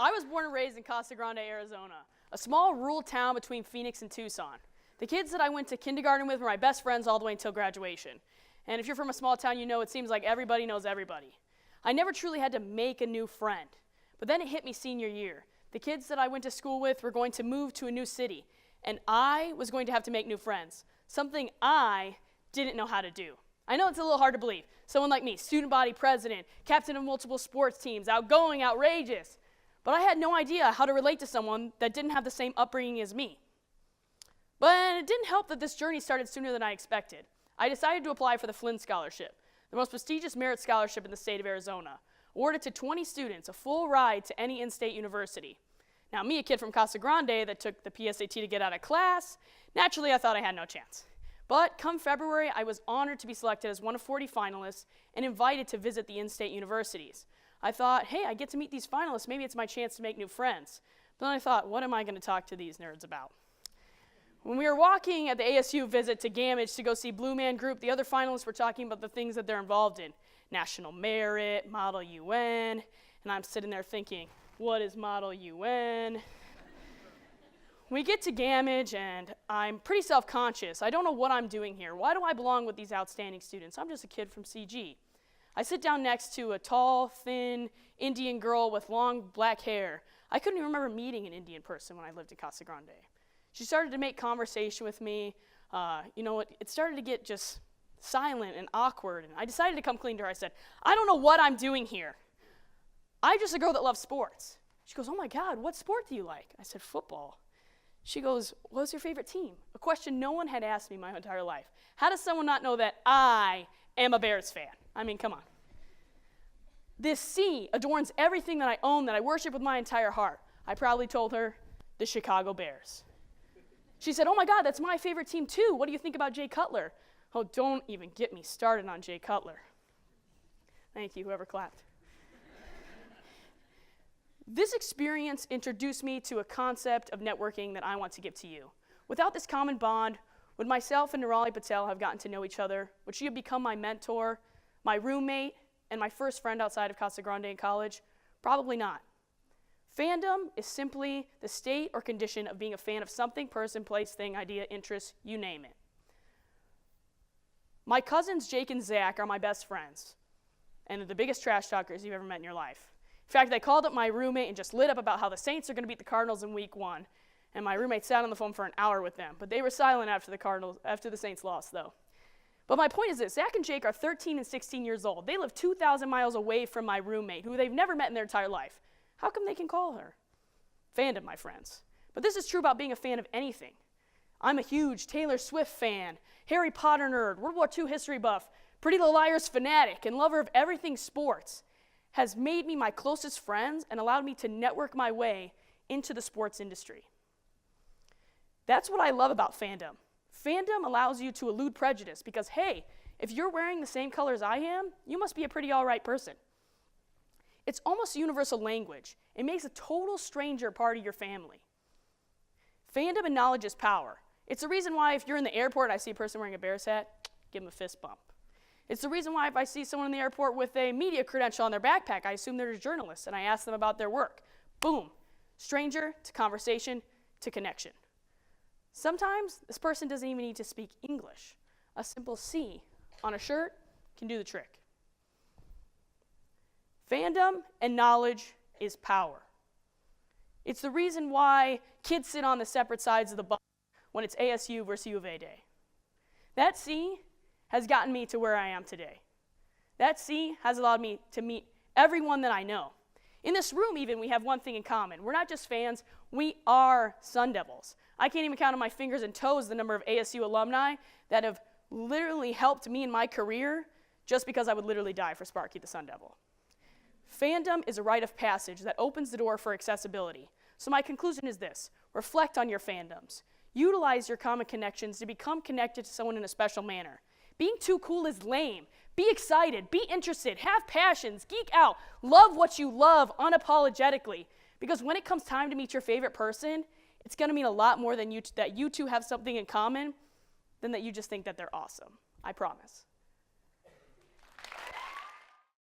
I was born and raised in Casa Grande, Arizona, a small rural town between Phoenix and Tucson. The kids that I went to kindergarten with were my best friends all the way until graduation. And if you're from a small town, you know it seems like everybody knows everybody. I never truly had to make a new friend. But then it hit me senior year. The kids that I went to school with were going to move to a new city, and I was going to have to make new friends, something I didn't know how to do. I know it's a little hard to believe. Someone like me, student body president, captain of multiple sports teams, outgoing, outrageous. But I had no idea how to relate to someone that didn't have the same upbringing as me. But it didn't help that this journey started sooner than I expected. I decided to apply for the Flynn Scholarship, the most prestigious merit scholarship in the state of Arizona, awarded to 20 students, a full ride to any in-state university. Now, me, a kid from Casa Grande that took the PSAT to get out of class, naturally I thought I had no chance. But come February, I was honored to be selected as one of 40 finalists and invited to visit the in-state universities. I thought, hey, I get to meet these finalists, maybe it's my chance to make new friends. But then I thought, what am I going to talk to these nerds about? When we were walking at the ASU visit to Gamage to go see Blue Man Group, the other finalists were talking about the things that they're involved in. National Merit, Model UN, and I'm sitting there thinking, what is Model UN? We get to Gamage, and I'm pretty self-conscious. I don't know what I'm doing here. Why do I belong with these outstanding students? I'm just a kid from CG. I sit down next to a tall, thin Indian girl with long black hair. I couldn't even remember meeting an Indian person when I lived in Casa Grande. She started to make conversation with me. It started to get just silent and awkward, and I decided to come clean to her. I said, I don't know what I'm doing here. I'm just a girl that loves sports. She goes, oh my God, what sport do you like? I said, football. She goes, what's your favorite team? A question no one had asked me my entire life. How does someone not know that I am a Bears fan? I mean, come on. This C adorns everything that I own, that I worship with my entire heart. I proudly told her, the Chicago Bears. She said, oh my God, that's my favorite team too. What do you think about Jay Cutler? Oh, don't even get me started on Jay Cutler. Thank you, whoever clapped. This experience introduced me to a concept of networking that I want to give to you. Without this common bond, would myself and Nirali Patel have gotten to know each other? Would she have become my mentor, my roommate, and my first friend outside of Casa Grande in college? Probably not. Fandom is simply the state or condition of being a fan of something, person, place, thing, idea, interest, you name it. My cousins Jake and Zach are my best friends, and they're the biggest trash talkers you've ever met in your life. In fact, they called up my roommate and just lit up about how the Saints are going to beat the Cardinals in week 1, and my roommate sat on the phone for an hour with them, but they were silent after the Saints lost, though. But my point is this, Zach and Jake are 13 and 16 years old. They live 2,000 miles away from my roommate, who they've never met in their entire life. How come they can call her? Fandom, my friends. But this is true about being a fan of anything. I'm a huge Taylor Swift fan, Harry Potter nerd, World War II history buff, Pretty Little Liars fanatic, and lover of everything sports. Has made me my closest friends and allowed me to network my way into the sports industry. That's what I love about fandom. Fandom allows you to elude prejudice because, hey, if you're wearing the same color as I am, you must be a pretty all right person. It's almost universal language. It makes a total stranger part of your family. Fandom and knowledge is power. It's the reason why if you're in the airport and I see a person wearing a Bears hat, give them a fist bump. It's the reason why if I see someone in the airport with a media credential on their backpack, I assume they're a journalist and I ask them about their work. Boom, stranger to conversation to connection. Sometimes this person doesn't even need to speak English. A simple C on a shirt can do the trick. Fandom and knowledge is power. It's the reason why kids sit on the separate sides of the bus when it's ASU versus U of A day. That C has gotten me to where I am today. That C has allowed me to meet everyone that I know. In this room even, we have one thing in common. We're not just fans, we are Sun Devils. I can't even count on my fingers and toes the number of ASU alumni that have literally helped me in my career just because I would literally die for Sparky the Sun Devil. Fandom is a rite of passage that opens the door for accessibility. So my conclusion is this: reflect on your fandoms. Utilize your common connections to become connected to someone in a special manner. Being too cool is lame. Be excited, be interested, have passions, geek out, love what you love unapologetically. Because when it comes time to meet your favorite person, it's going to mean a lot more than that you two have something in common than that you just think that they're awesome. I promise.